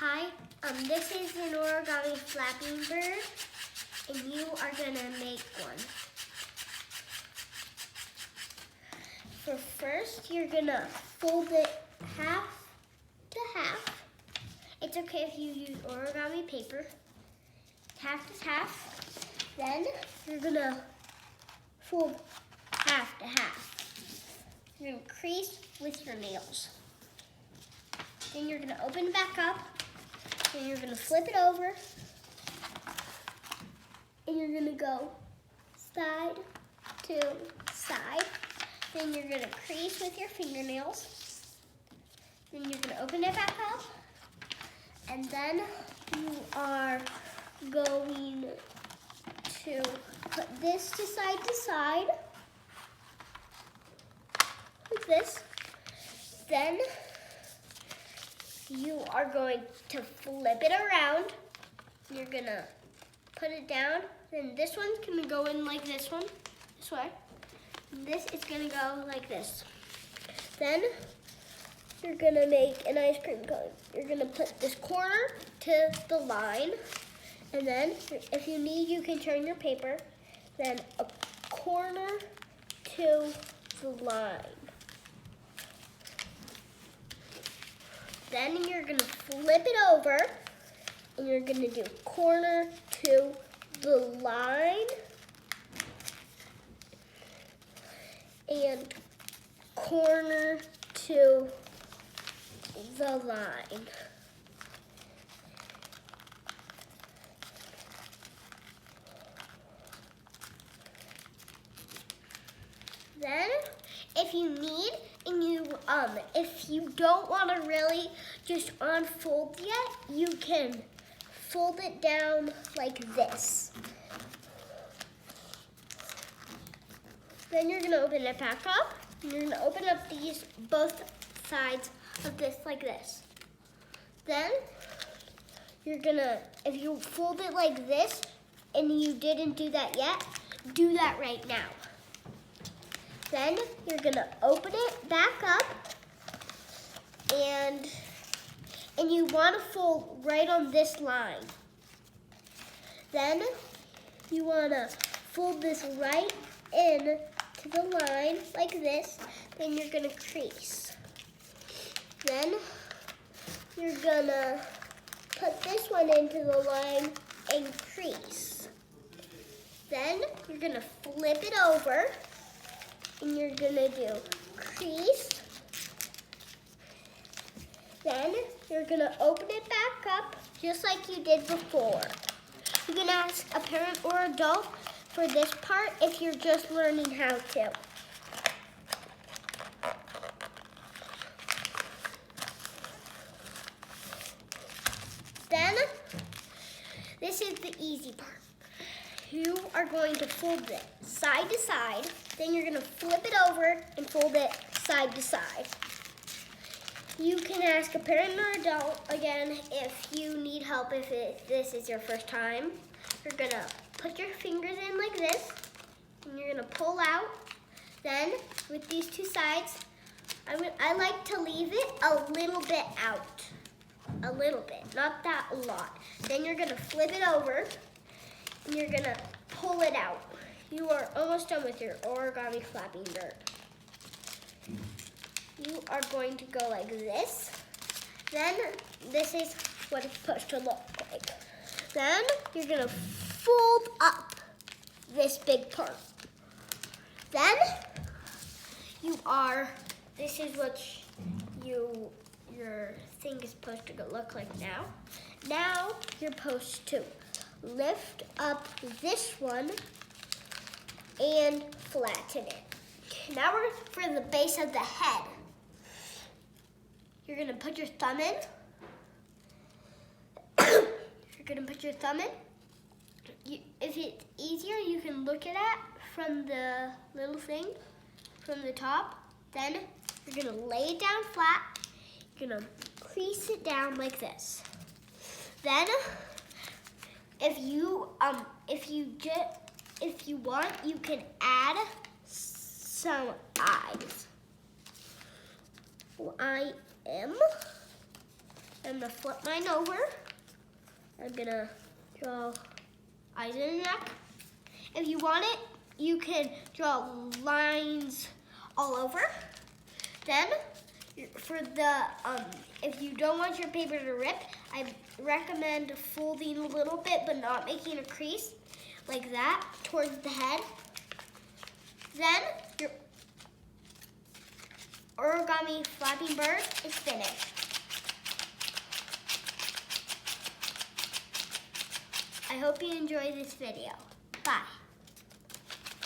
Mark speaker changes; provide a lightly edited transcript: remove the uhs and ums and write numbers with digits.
Speaker 1: Hi, this is an origami flapping bird, and you are gonna make one. For first, you're gonna fold it half to half. It's okay if you use origami paper. Half to half. Then you're gonna fold half to half. You're gonna crease with your nails. Then you're gonna open it back up. Then you're gonna flip it over. And you're gonna go side to side. Then you're gonna crease with your fingernails. Then you're gonna open it back up. And then you are going to put this to side, like this. Then you are going to flip it around. You're gonna put it down. Then this one can go in like this one, this way. This is gonna go like this. Then you're gonna make an ice cream cone. You're gonna put this corner to the line. And then if you need, you can turn your paper. Then a corner to the line. Then you're gonna flip it over and you're gonna do corner to the line and corner to the line. Then, if you need, and if you don't want to really just unfold yet, you can fold it down like this. Then you're gonna open it back up. And you're gonna open up these both sides of this like this. Then you're gonna, if you fold it like this and you didn't do that yet, do that right now. Then you're gonna open it back up and you wanna fold right on this line. Then you wanna fold this right in to the line like this. Then you're gonna crease. Then you're gonna put this one into the line and crease. Then you're gonna flip it over. And you're gonna do crease. Then you're gonna open it back up just like you did before. You can ask a parent or adult for this part if you're just learning how to. Then, this is the easy part. You are going to fold it side to side. Then you're gonna flip it over and fold it side to side. You can ask a parent or adult again if you need help if this is your first time. You're gonna put your fingers in like this and you're gonna pull out. Then with these two sides, I like to leave it a little bit out. A little bit, not that a lot. Then you're gonna flip it over and you're gonna pull it out. You are almost done with your origami flapping bird. You are going to go like this. Then this is what it's supposed to look like. Then you're gonna fold up this big part. Then this is what your thing is supposed to look like now. Now you're supposed to lift up this one and flatten it. Now we're for the base of the head. You're gonna put your thumb in. You're gonna put your thumb in. If it's easier, you can look at it from the little thing, from the top. Then you're gonna lay it down flat. You're gonna crease it down like this. Then, if you want, you can add some eyes. I am I'm gonna flip mine over. I'm gonna draw eyes in the neck. If you want it, you can draw lines all over. Then, for the, if you don't want your paper to rip, I recommend folding a little bit, but not making a crease, like that, towards the head. Then, your origami Flapping Bird is finished. I hope you enjoyed this video. Bye.